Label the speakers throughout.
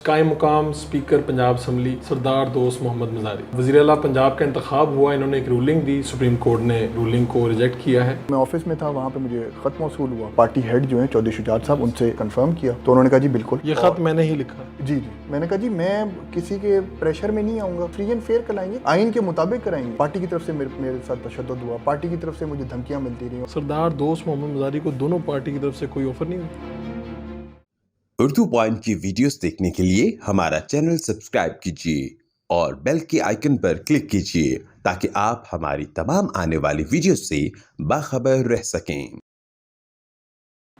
Speaker 1: कायम मुकाम speaker Punjab assembly सरदार दोस्त मोहम्मद मज़ारी वज़ीर आला पंजाब का इंतखाब हुआ। इन्होंने एक रूलिंग दी, सुप्रीम कोर्ट ने रूलिंग को रिजेक्ट किया है।
Speaker 2: मैं ऑफिस में था, वहाँ पे मुझे ख़त मौसूल हुआ। पार्टी हेड जो है चौधरी शुजात साहब, उनसे कंफर्म किया तो उन्होंने कहा जी बिल्कुल
Speaker 1: ये ख़त मैंने ही लिखा।
Speaker 2: जी। मैंने कहा जी मैं किसी के प्रेशर में नहीं आऊँगा, फ्री एंड फेयर कराएंगे, आइन के मुताबिक कराएंगे। पार्टी की तरफ से मेरे साथ तशद्दुद हुआ, पार्टी की तरफ से मुझे धमकियाँ मिलती रही।
Speaker 1: सरदार दोस्त मोहम्मद मज़ारी को दोनों पार्टी की तरफ से कोई ऑफर नहीं हुआ।
Speaker 3: उर्दू पॉइंट की वीडियोस देखने के लिए हमारा चैनल सब्सक्राइब कीजिए और बेल के आइकन पर क्लिक कीजिए ताकि आप हमारी तमाम आने वाली वीडियोस से बाखबर रह सकें।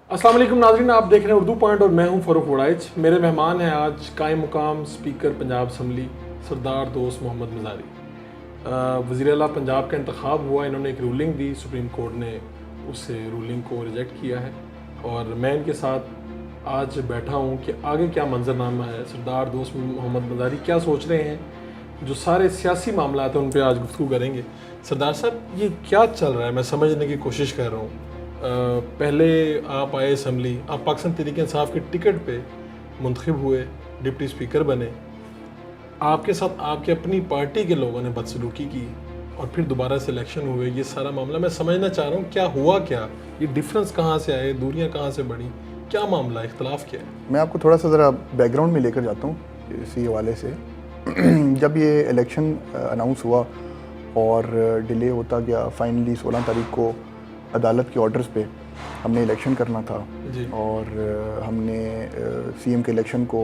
Speaker 1: अस्सलाम वालेकुम नाज़रीन, आप देख रहे हैं उर्दू पॉइंट और मैं हूं फ़रूक वड़ाइच। मेरे मेहमान हैं आज कायम मुकाम स्पीकर पंजाब असम्बली सरदार दोस्त मोहम्मद मज़ारी। वज़ीर आला पंजाब का इंतखाब हुआ। इन्होंने एक रूलिंग दी, सुप्रीम कोर्ट ने उस रूलिंग को रिजेक्ट किया है और मैं इनके साथ आज बैठा हूँ कि आगे क्या मंजरनामा है। सरदार दोस्त मोहम्मद मज़ारी क्या सोच रहे हैं, जो सारे सियासी मामला हैं उन पर आज गुफ्तगू करेंगे। सरदार साहब, ये क्या चल रहा है, मैं समझने की कोशिश कर रहा हूँ। पहले आप आए असम्बली, आप पाकिस्तान तहरीक इंसाफ के टिकट पे मुंतखब हुए, डिप्टी स्पीकर बने, आपके साथ आपके अपनी पार्टी के लोगों ने बदसलूकी की और फिर दोबारा से इलेक्शन हुए। ये सारा मामला मैं समझना चाह रहा हूँ, क्या हुआ, क्या ये डिफरेंस कहाँ से आए, दूरियाँ कहाँ से बढ़ी, क्या मामला, इख्तलाफ क्या है?
Speaker 2: मैं आपको थोड़ा सा ज़रा बैकग्राउंड में लेकर जाता हूँ इसी हवाले से। जब ये इलेक्शन अनाउंस हुआ और डिले होता गया, फाइनली 16 तारीख को अदालत के ऑर्डर्स पे हमने इलेक्शन करना था
Speaker 1: जी।
Speaker 2: और हमने सीएम के इलेक्शन को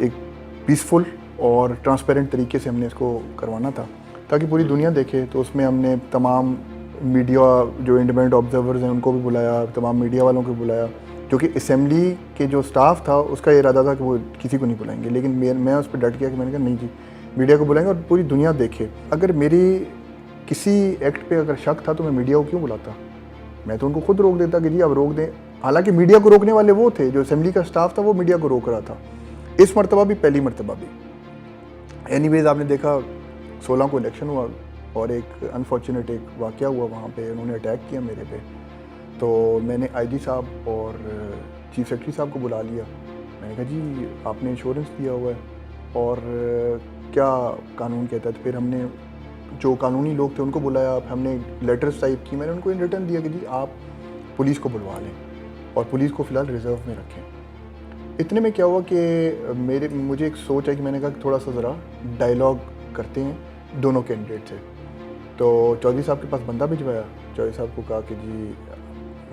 Speaker 2: एक पीसफुल और ट्रांसपेरेंट तरीके से हमने इसको करवाना था ताकि पूरी दुनिया देखे। तो उसमें हमने तमाम मीडिया जो इंडिपेंडेंट ऑब्जर्वर्स हैं उनको भी बुलाया, तमाम मीडिया वालों को बुलाया, क्योंकि असम्बली के जो स्टाफ था उसका इरादा था कि वो किसी को नहीं बुलाएंगे, लेकिन मैं उस पर डट गया कि मैंने कहा नहीं जी, मीडिया को बुलाएंगे और पूरी दुनिया देखे। अगर मेरी किसी एक्ट पे अगर शक था तो मैं मीडिया को क्यों बुलाता? मैं तो उनको खुद रोक देता कि जी अब रोक दें। हालांकि मीडिया को रोकने वाले वो थे, जो असम्बली का स्टाफ था वो मीडिया को रोक रहा था। इस मरतबा भी, पहली मरतबा भी। एनीवेज, आपने देखा 16 को इलेक्शन हुआ और एक अनफॉर्चुनेट एक वाक़या हुआ, वहाँ पे उन्होंने अटैक किया मेरे पे। तो मैंने आईजी साहब और चीफ सेक्रेटरी साहब को बुला लिया। मैंने कहा जी आपने इंश्योरेंस दिया हुआ है और क्या कानून कहता है। तो फिर हमने जो कानूनी लोग थे उनको बुलाया, मुझे लेटर्स टाइप की, मैंने उनको इन रिटर्न दिया कि जी आप पुलिस को बुलवा लें और पुलिस को फ़िलहाल रिज़र्व में रखें। इतने में क्या हुआ कि मुझे एक सोच है कि मैंने कहा कि थोड़ा सा ज़रा डायलॉग करते हैं दोनों कैंडिडेट से। तो चौधरी साहब के पास बंदा भिजवाया, चौधरी साहब को कहा कि जी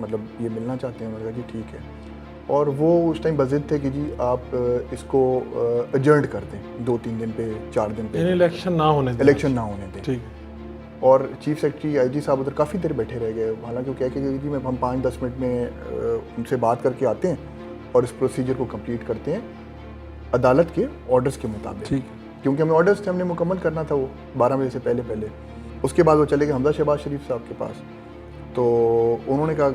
Speaker 2: मतलब ये मिलना चाहते हैं। मैंने कहा जी ठीक है। और वो उस टाइम बज़िद थे कि जी आप इसको एडजर्न कर दें 2-3 दिन पे, 4 दिन पे,
Speaker 1: इलेक्शन ना होने दें। ठीक है।
Speaker 2: और चीफ सेक्रेटरी आईजी साहब उधर काफ़ी देर बैठे रह गए। हालांकि वो कह के गए जी हम 5-10 मिनट में उनसे बात करके आते हैं और इस प्रोसीजर को कंप्लीट करते हैं अदालत के ऑर्डर्स के मुताबिक। ठीक है, क्योंकि हमें ऑर्डर्स थे, हमने मुकम्मल करना था वो 12 बजे से पहले। उसके बाद वो चले गए हमजा शहबाज शरीफ साहब के पास। तो उन्होंने कहा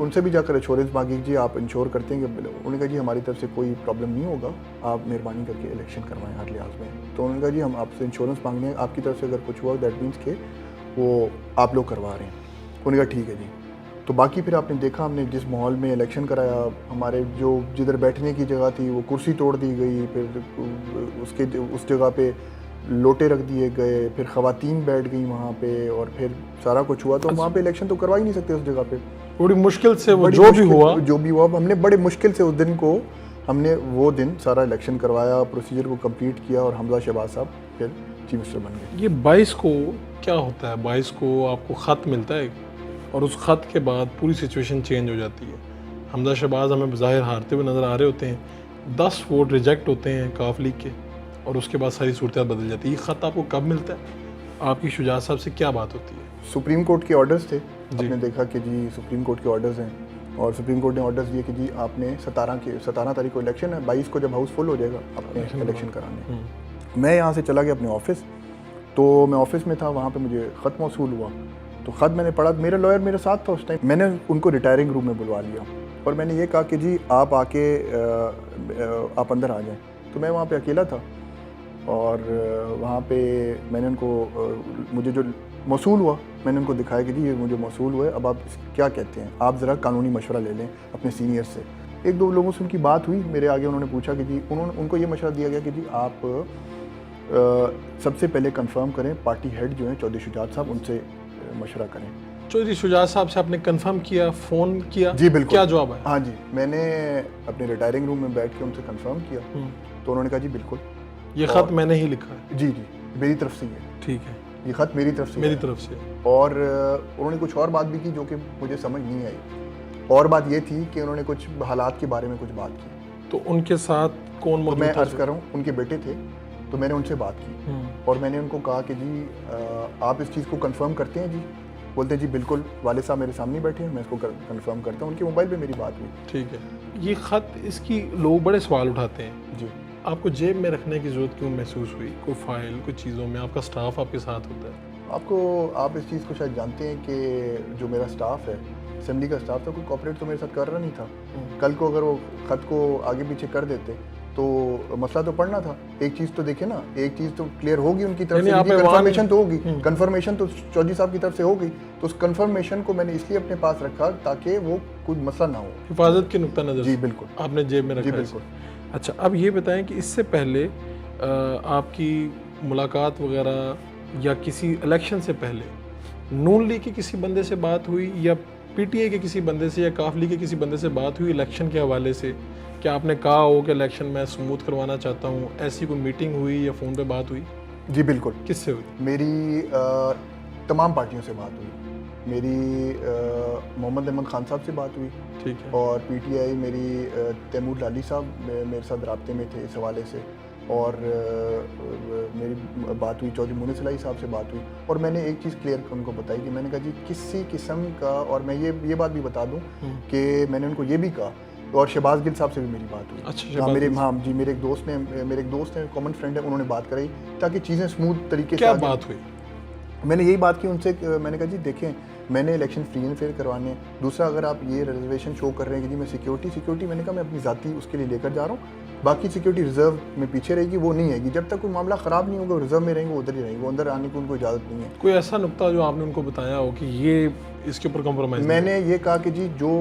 Speaker 2: उनसे भी जाकर इंश्योरेंस मांगी जी आप इंश्योर करते हैं कि, उन्होंने कहा जी हमारी तरफ से कोई प्रॉब्लम नहीं होगा, आप मेहरबानी करके इलेक्शन करवाएं हर लिहाज में। तो उन्होंने कहा जी हम आपसे इंश्योरेंस मांगने हैं, आपकी तरफ से अगर कुछ हुआ दैट मीन्स के वो आप लोग करवा रहे हैं। उन्होंने कहा ठीक है जी। तो बाकी फिर आपने देखा हमने जिस माहौल में इलेक्शन कराया, हमारे जो जिधर बैठने की जगह थी वो कुर्सी तोड़ दी गई, फिर उस जगह पे लोटे रख दिए गए, फिर ख़वातीन बैठ गई वहाँ पे और फिर सारा कुछ हुआ। तो वहाँ पे इलेक्शन तो करवा ही नहीं सकते उस जगह पे।
Speaker 1: बड़ी मुश्किल से वो जो भी हुआ
Speaker 2: हमने बड़े मुश्किल से उस दिन को वो दिन सारा इलेक्शन करवाया, प्रोसीजर को कंप्लीट किया और हमजा शहबाज साहब फिर चीफ मिनिस्टर बन गए।
Speaker 1: ये 22 को क्या होता है? 22 को आपको ख़त मिलता है और उस ख़त के बाद पूरी सिचुएशन चेंज हो जाती है। हमजा शहबाज हमें बज़ाहिर हारते हुए नज़र आ रहे होते हैं, 10 वोट रिजेक्ट होते हैं काफ लीग के और उसके बाद सारी सूरत बदल जाती है। ये ख़त आपको कब मिलता है? आपकी शुजात साहब से क्या बात होती है?
Speaker 2: सुप्रीम कोर्ट के ऑर्डर्स थे। आपने देखा कि जी सुप्रीम कोर्ट के ऑर्डर्स हैं और सुप्रीम कोर्ट ने ऑर्डर्स दिए कि जी आपने 17 तारीख को इलेक्शन है, 22 को जब हाउस फुल हो जाएगा अपने इलेक्शन कराने। मैं यहाँ से चला गया अपने ऑफिस। तो मैं ऑफिस में था, वहाँ पे मुझे ख़त मौसूल हुआ। तो ख़त मैंने पढ़ा, मेरा लॉयर मेरे साथ था उस टाइम। मैंने उनको रिटायरिंग रूम में बुलवा लिया और मैंने ये कहा कि जी आप आके आप अंदर आ जाएँ। तो मैं वहाँ पर अकेला था और वहाँ पे मैंने उनको मुझे जो मौसूल हुआ मैंने उनको दिखाया कि जी ये मुझे मौसूल हुआ है, अब आप क्या कहते हैं, आप ज़रा कानूनी मशवरा ले लें अपने सीनियर से। एक दो लोगों से उनकी बात हुई मेरे आगे, उन्होंने पूछा कि जी उनको ये मशवरा दिया गया कि जी आप सबसे पहले कंफर्म करें पार्टी हेड जो हैं चौधरी शुजात साहब, उनसे मशवरा करें।
Speaker 1: चौधरी शुजात साहब से आपने कंफर्म किया, फ़ोन किया?
Speaker 2: जी बिल्कुल।
Speaker 1: क्या जवाब आया?
Speaker 2: हाँ जी, मैंने अपने रिटायरिंग रूम में बैठ के उनसे कंफर्म किया, तो उन्होंने कहा जी बिल्कुल
Speaker 1: ये ख़त मैंने ही लिखा है।
Speaker 2: जी जी, मेरी तरफ से ही है।
Speaker 1: ठीक है,
Speaker 2: ये ख़त मेरी तरफ से
Speaker 1: मेरी
Speaker 2: है।
Speaker 1: तरफ से।
Speaker 2: और उन्होंने कुछ और बात भी की जो कि मुझे समझ नहीं आई। और बात ये थी कि उन्होंने कुछ हालात के बारे में कुछ बात की।
Speaker 1: तो उनके साथ कौन
Speaker 2: तो
Speaker 1: मौजूद
Speaker 2: मैं
Speaker 1: था?
Speaker 2: अर्ज़ कर रहा हूँ, उनके बेटे थे, तो मैंने उनसे बात की और मैंने उनको कहा कि जी आप इस चीज़ को कंफर्म करते हैं जी? बोलते हैं जी बिल्कुल, वाले साहब मेरे सामने बैठे हैं, मैं इसको कंफर्म करता हूँ। उनके मोबाइल पे मेरी बात हुई।
Speaker 1: ठीक है, ये ख़त, इसकी लोग बड़े सवाल उठाते हैं
Speaker 2: जी।
Speaker 1: आपको जेब में रखने की ज़रूरत क्यों महसूस हुई? कोई फाइल, कुछ चीज़ों में आपका स्टाफ आपके साथ होता है?
Speaker 2: आप इस चीज़ को शायद जानते हैं कि जो मेरा स्टाफ है, असेंबली का स्टाफ था, कोई कॉपरेट तो मेरे साथ कर रहा नहीं था। कल को अगर वो ख़त को आगे पीछे कर देते तो मसला तो पड़ना था। एक चीज़ तो देखे ना, एक चीज़ तो क्लियर होगी उनकी तरफ से, कंफर्मेशन तो होगी, कंफर्मेशन तो चौधरी साहब की तरफ से हो गई, तो उस कंफर्मेशन को मैंने इसलिए अपने पास रखा ताकि वो कोई मसला ना हो।
Speaker 1: हिफाजत के नुक्ता नज़र
Speaker 2: जी
Speaker 1: से
Speaker 2: बिल्कुल,
Speaker 1: आपने जेब में रखा?
Speaker 2: जी
Speaker 1: है
Speaker 2: बिल्कुल।
Speaker 1: अच्छा, अब ये बताएं कि इससे पहले आपकी मुलाकात वगैरह या किसी इलेक्शन से पहले नून लीग के किसी बंदे से बात हुई या पीटीआई के किसी बंदे से या काफ लीग के किसी बंदे से बात हुई इलेक्शन के हवाले से? क्या आपने कहा हो कि इलेक्शन मैं स्मूथ करवाना चाहता हूँ, ऐसी कोई मीटिंग हुई या फ़ोन पे बात हुई?
Speaker 2: जी बिल्कुल।
Speaker 1: किससे हुई?
Speaker 2: मेरी तमाम पार्टियों से बात हुई। मेरी मोहम्मद अहमद खान साहब से बात हुई।
Speaker 1: ठीक है।
Speaker 2: और पीटीआई मेरी तैमूर लाली साहब मेरे साथ राब्ते में थे इस हवाले से। और मेरी बात हुई चौधरी मुनीस इलाही साहब से बात हुई। और मैंने एक चीज़ क्लियर उनको बताई कि मैंने कहा जी किसी किस्म का, और मैं ये बात भी बता दूं कि मैंने उनको ये भी कहा, और शहबाज गिल साहब से भी मेरी बात हुई।
Speaker 1: अच्छा,
Speaker 2: हाँ मेरे एक दोस्त ने कॉमन फ्रेंड है, उन्होंने बात कराई ताकि चीज़ें स्मूथ तरीके से
Speaker 1: क्या बात हुई?
Speaker 2: मैंने यही बात की उनसे, मैंने कहा जी देखें मैंने इलेक्शन फ्री एंड फेयर करवाने हैं। दूसरा, अगर आप ये रिजर्वेशन शो कर रहे हैं कि जी मैं सिक्योरिटी मैंने कहा मैं अपनी ज़ाती उसके लिए लेकर जा रहा हूँ, बाकी सिक्योरिटी रिजर्व में पीछे रहेगी, वो नहीं आएगी। जब तक कोई मामला ख़राब नहीं होगा रिजर्व में रहेंगे, वो उधर ही रहेंगे, वो अंदर आने की उनको इजाज़त नहीं है।
Speaker 1: कोई ऐसा नुक्ता जो आपने उनको बताया हो कि ये इसके ऊपर कॉम्प्रोमाइज़?
Speaker 2: मैंने ये कहा कि जी जो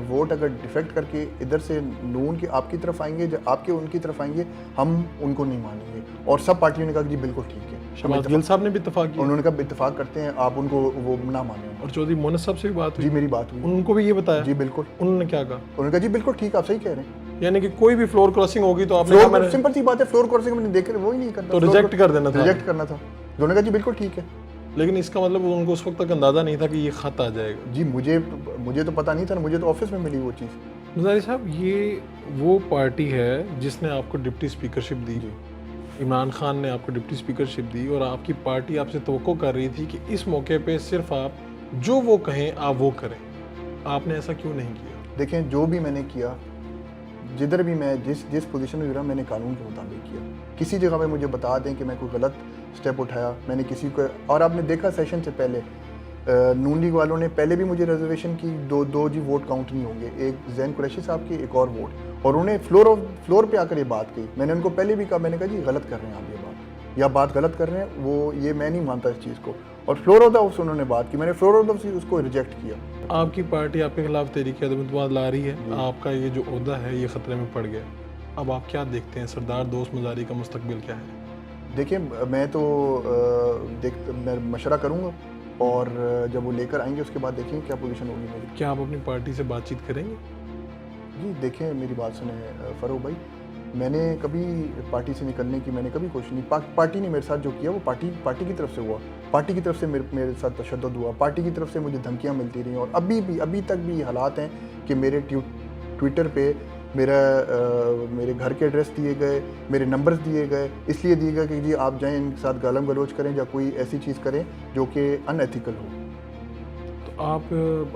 Speaker 2: वोट अगर डिफेक्ट करके इधर से नून के आपकी तरफ आएंगे, जब आपके उनकी तरफ आएंगे, हम उनको नहीं मानेंगे। और सब पार्टियों ने कहा कि जी बिल्कुल ठीक है।
Speaker 1: शहबाज गिल साहब ने भी इत्तेफाक किया?
Speaker 2: उन्होंने कहा इत्तेफाक करते हैं, आप उनको वो ना माने।
Speaker 1: और चौधरी मुनीस साहब से भी बात हुई?
Speaker 2: जी मेरी बात हुई।
Speaker 1: उनको भी ये बताया?
Speaker 2: जी बिल्कुल।
Speaker 1: उन्होंने क्या कहा?
Speaker 2: उन्होंने कहा जी बिल्कुल ठीक, आप सही कह रहे हैं।
Speaker 1: यानी कि कोई भी फ्लोर क्रॉसिंग होगी तो आपने
Speaker 2: सिंपल सी बात है, फ्लोर क्रॉसिंग मैंने देख वो ही नहीं करता,
Speaker 1: तो रिजेक्ट कर देना था?
Speaker 2: रिजेक्ट करना था। उन्होंने कहा जी बिल्कुल ठीक है।
Speaker 1: लेकिन इसका मतलब उनको उस वक्त तक अंदाज़ा नहीं था कि ये ख़त आ जाएगा?
Speaker 2: जी मुझे तो पता नहीं था ना, मुझे तो ऑफिस में मिली वो चीज़।
Speaker 1: मज़ारी साहब, ये वो पार्टी है जिसने आपको डिप्टी स्पीकरशिप दी। इमरान खान ने आपको डिप्टी स्पीकरशिप दी और आपकी पार्टी आपसे तवक्को कर रही थी कि इस मौके पे सिर्फ आप जो वो कहें आप वो करें। आपने ऐसा क्यों नहीं किया?
Speaker 2: देखें, जो भी मैंने किया, जिधर भी मैं जिस पोजीशन में रहा, मैंने कानून के मुताबिक किया। किसी जगह पे मुझे बता दें कि मैं कोई गलत स्टेप उठाया, मैंने किसी को, और आपने देखा सेशन से पहले नून लीग वालों ने पहले भी मुझे रिजर्वेशन की दो जी वोट काउंट नहीं होंगे, एक जैन कुरैशी साहब की, एक और वोट, और उन्हें फ्लोर पे आकर ये बात कही। मैंने उनको पहले भी कहा, मैंने कहा जी गलत कर रहे हैं आप, ये बात गलत कर रहे हैं, वो ये मैं नहीं मानता इस चीज़ को। और फ्लोर ऑफ द हाउस उन्होंने बात की, मैंने फ्लोर ऑफ द हाउस उसको रिजेक्ट किया।
Speaker 1: आपकी पार्टी आपके खिलाफ तहरीक अदम ला रही है, आपका ये जो ओहदा है ये ख़तरे में पड़ गया। अब आप क्या देखते हैं, सरदार दोस्त मज़ारी का मुस्तकबिल क्या है?
Speaker 2: देखिए, मैं तो मैं मशवरा करूँगा, और जब वो लेकर आएंगे उसके बाद देखेंगे क्या पोजीशन होगी मेरी।
Speaker 1: क्या आप अपनी पार्टी से बातचीत करेंगे?
Speaker 2: जी देखें, मेरी बात सुने फ़ारूक भाई, मैंने कभी पार्टी से निकलने की मैंने कभी कोशिश नहीं, पार्टी ने मेरे साथ जो किया वो पार्टी की तरफ से हुआ, पार्टी की तरफ से मेरे साथ तशद्दुद हुआ, पार्टी की तरफ से मुझे धमकियाँ मिलती रही, और अभी तक भी ये हालात हैं कि मेरे ट्विटर पे मेरे घर के एड्रेस दिए गए, मेरे नंबर्स दिए गए, इसलिए दिए गए कि जी आप जाएं इनके साथ गालम गलोच करें या कोई ऐसी चीज़ करें जो कि अनएथिकल हो।
Speaker 1: तो आप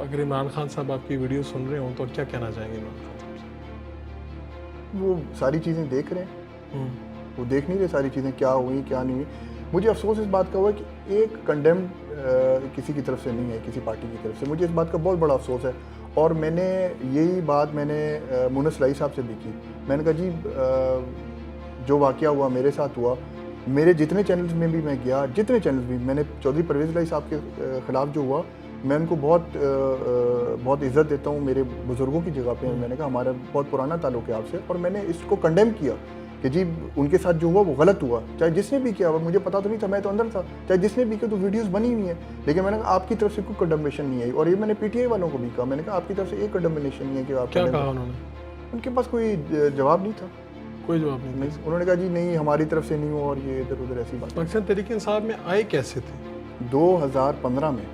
Speaker 1: अगर इमरान खान साहब आपकी वीडियो सुन रहे हो तो क्या कहना चाहेंगे इमरान खान साहब से?
Speaker 2: वो सारी चीज़ें देख रहे हैं, वो देख नहीं रहे सारी चीज़ें क्या हुई क्या नहीं हुई। मुझे अफसोस इस बात का हुआ कि एक कंडेम किसी की तरफ से नहीं है, किसी पार्टी की तरफ से। मुझे इस बात का बहुत बड़ा अफसोस है, और मैंने यही बात मुनीस इलाही साहब से भी की। मैंने कहा जी जो वाक़या हुआ मेरे साथ हुआ, मेरे जितने चैनल्स में भी मैं गया, जितने चैनल्स भी मैंने चौधरी परवेज़ इलाही साहब के ख़िलाफ़ जो हुआ, मैं उनको बहुत इज़्ज़त देता हूँ मेरे बुज़ुर्गों की जगह पे। मैंने कहा हमारा बहुत पुराना ताल्लुक़ है आपसे, और मैंने इसको कंडेम किया कि जी उनके साथ जो हुआ वो गलत हुआ, चाहे जिसने भी किया, मुझे पता तो नहीं था, मैं तो अंदर था, चाहे जिसने भी किया, तो वीडियोस बनी हुई हैं। लेकिन मैंने कहा आपकी तरफ से कोई कंडमनेशन नहीं आई, और ये मैंने पीटीआई वालों को भी कहा, मैंने कहा आपकी तरफ से एक कंडमनेशन नहीं है कि आप
Speaker 1: क्या कहा उन्होंने?
Speaker 2: उनके पास कोई जवाब नहीं था,
Speaker 1: कोई जवाब नहीं।
Speaker 2: उन्होंने कहा जी नहीं हमारी तरफ से नहीं हुआ, और ये इधर उधर ऐसी बात।
Speaker 1: पाकिस्तान तहरीक इंसाफ में आए कैसे थे?
Speaker 2: 2015 में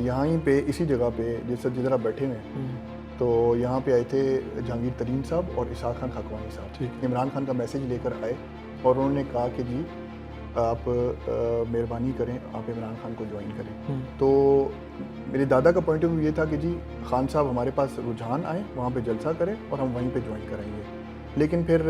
Speaker 2: यहाँ पे इसी जगह पे जिधर आप बैठे हुए हैं, तो यहाँ पे आए थे जहांगीर तरीन साहब और इसाक खान खाकवानी साहब। इमरान खान का मैसेज लेकर आए और उन्होंने कहा कि जी आप मेहरबानी करें, आप इमरान खान को ज्वाइन करें। तो मेरे दादा का पॉइंट ऑफ व्यू ये था कि जी खान साहब हमारे पास रुझान आए, वहाँ पे जलसा करें और हम वहीं पे ज्वाइन करेंगे। लेकिन फिर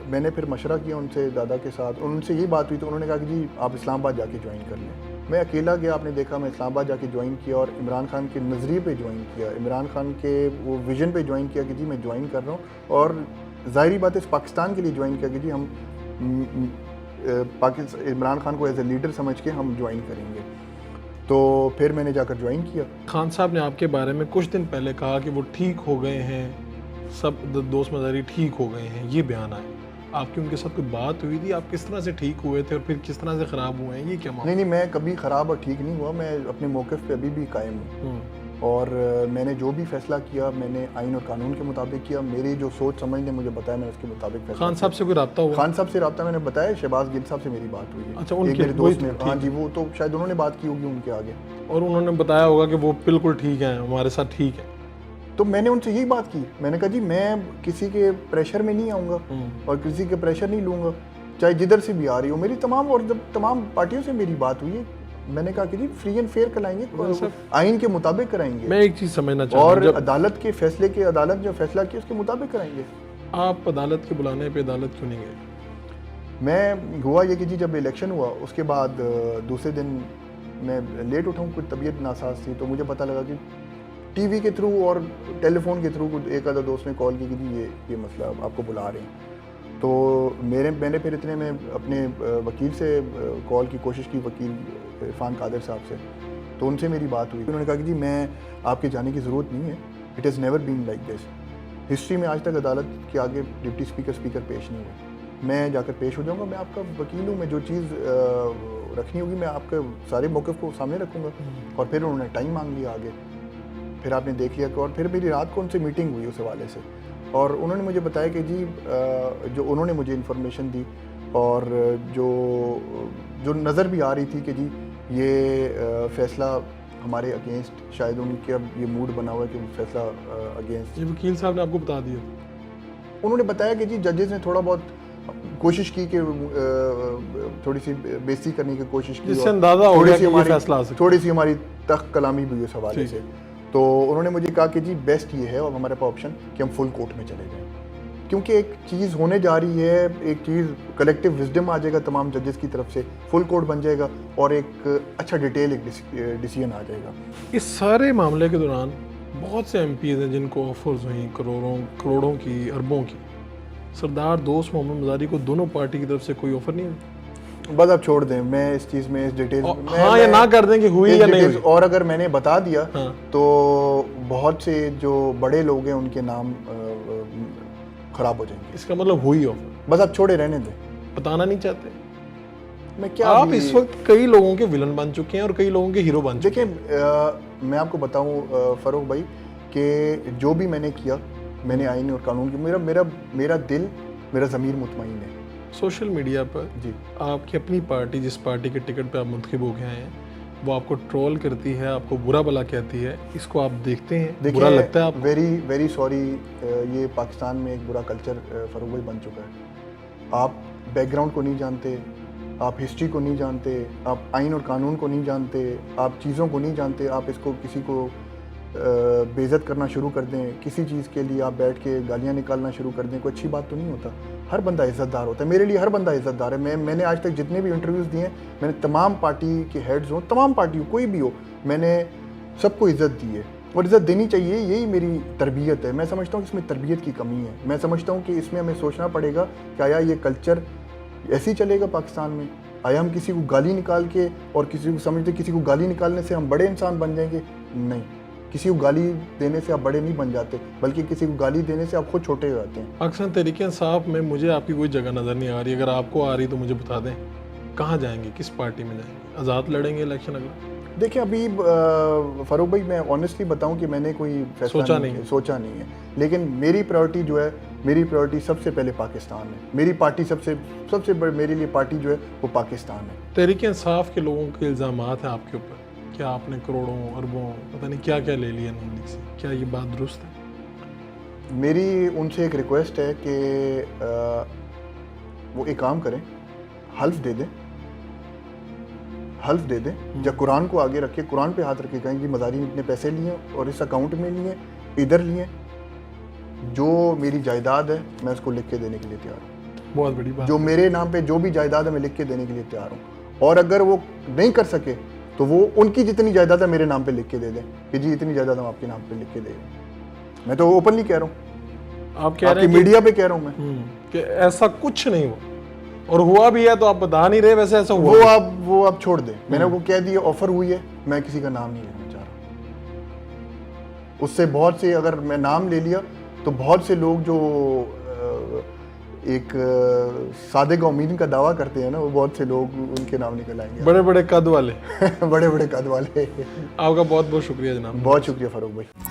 Speaker 2: मैंने मशवरा किया उनसे, दादा के साथ, उनसे यही बात हुई तो उन्होंने कहा कि जी आप इस्लामाबाद जाके ज्वाइन कर लें। मैं अकेला गया, आपने देखा, मैं इस्लामाबाद जाके ज्वाइन किया और इमरान खान के नज़रिए पे ज्वाइन किया, इमरान खान के वो विज़न पे ज्वाइन किया कि जी मैं ज्वाइन कर रहा हूँ, और ज़ाहिरी बात है इस पाकिस्तान के लिए ज्वाइन किया कि जी हम इमरान खान को एज ए लीडर समझ के हम ज्वाइन करेंगे। तो फिर मैंने जाकर ज्वाइन किया।
Speaker 1: खान साहब ने आपके बारे में कुछ दिन पहले कहा कि वो ठीक हो गए हैं, सब दोस्त मज़ारी ठीक हो गए हैं, ये बयान आया। आपकी उनके साथ कोई बात हुई थी? आप किस तरह से ठीक हुए थे और फिर किस तरह से ख़राब हुए हैं, ये क्या मामला?
Speaker 2: नहीं, मैं कभी ख़राब और ठीक नहीं हुआ, मैं अपने मौक़िफ़ पे अभी भी कायम हूँ, और मैंने जो भी फ़ैसला किया मैंने आइन और कानून के मुताबिक किया। मेरी जो सोच समझ ने मुझे बताया मैंने उसके मुताबिक फैसला।
Speaker 1: खान साहब से कोई रब्ता हुआ?
Speaker 2: खान साहब से रब्ता मैंने बताया, शहबाज गिल साहब से मेरी बात हुई है।
Speaker 1: अच्छा,
Speaker 2: उनके मेरे दोस्त ने, हाँ जी, वो तो शायद उन्होंने बात की होगी उनके आगे,
Speaker 1: और उन्होंने बताया होगा कि वो बिल्कुल ठीक हैं, हमारे साथ ठीक है।
Speaker 2: तो मैंने उनसे यही बात की, मैंने कहा जी मैं किसी के प्रेशर में नहीं आऊँगा और किसी के प्रेशर नहीं लूँगा, चाहे जिधर से भी आ रही हो। मेरी तमाम पार्टियों से मेरी बात हुई है, मैंने कहा कि जी फ्री एंड फेयर कराएंगे, आइन के मुताबिक कराएंगे।
Speaker 1: मैं एक चीज़ समझना चाहता हूँ,
Speaker 2: और अदालत के फैसले के, अदालत जो फैसला किया उसके मुताबिक कराएंगे।
Speaker 1: आप अदालत के बुलाने पे अदालत क्यों नहीं गए?
Speaker 2: मैं हुआ ये कि जी जब इलेक्शन हुआ उसके बाद दूसरे दिन मैं लेट उठा हूँ, कुछ तबीयत नासाज थी, तो मुझे पता लगा कि टीवी के थ्रू और टेलीफोन के थ्रू एक आधा दोस्त ने कॉल की कि जी ये मसला आपको बुला रहे हैं। तो मैंने फिर इतने में अपने वकील से कॉल की कोशिश की, वकील इरफान कादिर साहब से, तो उनसे मेरी बात हुई। उन्होंने कहा कि जी मैं आपके जाने की ज़रूरत नहीं है, it has never been like this. History में आज तक अदालत के आगे डिप्टी स्पीकर पेश नहीं हुए। मैं जाकर पेश हो जाऊँगा, मैं आपका वकील हूँ, मैं जो चीज़ रखनी होगी मैं आपके सारे मौक़िफ़ को सामने रखूँगा। और फिर उन्होंने टाइम मांग लिया आगे, फिर आपने देख लिया कि, और फिर मेरी रात को उनसे मीटिंग हुई उस हवाले से, और उन्होंने मुझे बताया कि जी जो उन्होंने मुझे इन्फॉर्मेशन दी और जो नज़र भी आ रही थी कि जी ये फ़ैसला हमारे अगेंस्ट, शायद उनके अब ये मूड बना हुआ है कि फैसला अगेंस्ट।
Speaker 1: ये वकील साहब ने आपको बता दिया?
Speaker 2: उन्होंने बताया कि जी जजेस ने थोड़ा बहुत कोशिश की कि थोड़ी सी बेइज्जती करने की कोशिश की,
Speaker 1: जिससे अंदाज़ा हो गया कि ये फैसला आ सकता है।
Speaker 2: थोड़ी सी हमारी तख्त कलामी भी उस हवाले से। तो उन्होंने मुझे कहा कि जी बेस्ट ये है और हमारे पास ऑप्शन कि हम फुल कोर्ट में चले जाएं, क्योंकि एक चीज़ होने जा रही है, एक चीज़ कलेक्टिव विजडम आ जाएगा तमाम जजेस की तरफ से, फुल कोर्ट बन जाएगा और एक अच्छा डिटेल एक डिसीजन आ जाएगा।
Speaker 1: इस सारे मामले के दौरान बहुत से एमपीज़ हैं जिनको ऑफर्स हुई करोड़ों की, अरबों की। सरदार दोस्त मोहम्मद मज़ारी को दोनों पार्टी की तरफ से कोई ऑफर नहीं हुई?
Speaker 2: बस आप छोड़ दें, मैं इस चीज़ में इस डिटेल
Speaker 1: हाँ या ना कर दें कि हुई या नहीं हुई।
Speaker 2: और अगर मैंने बता दिया
Speaker 1: हाँ।
Speaker 2: तो बहुत से जो बड़े लोग हैं उनके नाम खराब हो जाएंगे।
Speaker 1: इसका मतलब हुई ऑफर,
Speaker 2: बस आप छोड़े रहने दें,
Speaker 1: बताना नहीं चाहते?
Speaker 2: मैं क्या
Speaker 1: आप इस वक्त कई लोगों के विलन बन चुके हैं और कई लोगों के हीरो बन चुके हैं।
Speaker 2: देखिए मैं आपको बताऊं फरूख भाई कि जो भी मैंने किया मैंने आईन और कानून की, मेरा दिल, मेरा ज़मीर मुतमईन है।
Speaker 1: सोशल मीडिया पर
Speaker 2: जी
Speaker 1: आपकी अपनी पार्टी, जिस पार्टी के टिकट पे आप मुंतखब हो गए हैं, वो आपको ट्रोल करती है, आपको बुरा भला कहती है, इसको आप देखते हैं, बुरा लगता है आपको?
Speaker 2: वेरी सॉरी, ये पाकिस्तान में एक बुरा कल्चर फरूख भाई बन चुका है। आप बैकग्राउंड को नहीं जानते, आप हिस्ट्री को नहीं जानते, आप आइन और कानून को नहीं जानते, आप चीज़ों को नहीं जानते, आप इसको किसी को बेइज्जत करना शुरू कर दें, किसी चीज़ के लिए आप बैठ के गालियाँ निकालना शुरू कर दें, कोई अच्छी बात तो नहीं होता। हर बंदा इज़्ज़तदार होता है, मेरे लिए हर बंदा इज़्ज़तदार है। मैंने आज तक जितने भी इंटरव्यूज़ दिए हैं, मैंने तमाम पार्टी के हेड्स हों, तमाम पार्टी कोई भी हो, मैंने सबको इज़्ज़त दी है और इज़्ज़त देनी चाहिए। यही मेरी तरबियत है। मैं समझता हूँ कि इसमें तरबियत की कमी है। मैं समझता हूँ कि इसमें हमें सोचना पड़ेगा कि आया ये कल्चर ऐसे ही चलेगा पाकिस्तान में, आया हम किसी को गाली निकाल के और किसी को समझते किसी को गाली निकालने से हम बड़े इंसान बन जाएंगे? नहीं, किसी को गाली देने से आप बड़े नहीं बन जाते, बल्कि किसी को गाली देने से आप खुद छोटे हो जाते हैं।
Speaker 1: अक्सर तहरीक इंसाफ में मुझे आपकी कोई जगह नज़र नहीं आ रही, अगर आपको आ रही तो मुझे बता दें, कहाँ जाएंगे, किस पार्टी में जाएंगे? आज़ाद लड़ेंगे इलेक्शन अगला?
Speaker 2: देखिए अभी फ़ारूक भाई, मैं ऑनेस्टली बताऊं कि मैंने कोई फैसला सोचा नहीं है, लेकिन मेरी प्रायोरिटी जो है, मेरी प्रायोरिटी सबसे पहले पाकिस्तान है। मेरी पार्टी सबसे बड़ी मेरे लिए पार्टी जो है वो पाकिस्तान है।
Speaker 1: तहरीक इंसाफ के लोगों के इल्ज़ामात हैं आपके ऊपर, क्या आपने करोड़ों अरबों पता नहीं क्या क्या ले लिया नून लीग से, क्या ये बात दुरुस्त है?
Speaker 2: मेरी उनसे एक रिक्वेस्ट है कि वो एक काम करें, हल्फ दे दें, जब कुरान को आगे रखे, कुरान पे हाथ रखे, कहें कि मज़ारी ने इतने पैसे लिए और इस अकाउंट में लिए, इधर लिए, जो मेरी जायदाद है मैं उसको लिख के देने के लिए तैयार हूँ।
Speaker 1: बहुत बड़ी बात।
Speaker 2: जो मेरे नाम पे जो भी जायदाद है मैं लिख के देने के लिए तैयार हूँ, और अगर वो नहीं कर सके तो वो उनकी जितनी जायदाद है मेरे नाम पे लिख के दे दें कि जी इतनी जायदाद हम आपके नाम पे लिख के दे दें। मैं तो ओपनली कह रहा हूँ,
Speaker 1: आप कह रहे हैं
Speaker 2: मीडिया पे कह रहा हूँ मैं
Speaker 1: कि ऐसा कुछ नहीं हुआ, और हुआ भी है तो आप बता नहीं रहे, वैसे ऐसा हुआ।
Speaker 2: वो आप छोड़ दें, मैंने वो कह दिया, ऑफर हुई है, मैं किसी का नाम नहीं लेना चाह रहा। उससे बहुत से, अगर मैं नाम ले लिया तो बहुत से लोग जो एक सादे का उम्मीद का दावा करते हैं ना, वो बहुत से लोग उनके नाम निकल आएंगे,
Speaker 1: बड़े बड़े कद वाले
Speaker 2: बड़े बड़े कद वाले।
Speaker 1: आपका बहुत बहुत शुक्रिया जनाब।
Speaker 2: बहुत शुक्रिया फ़ारूक भाई।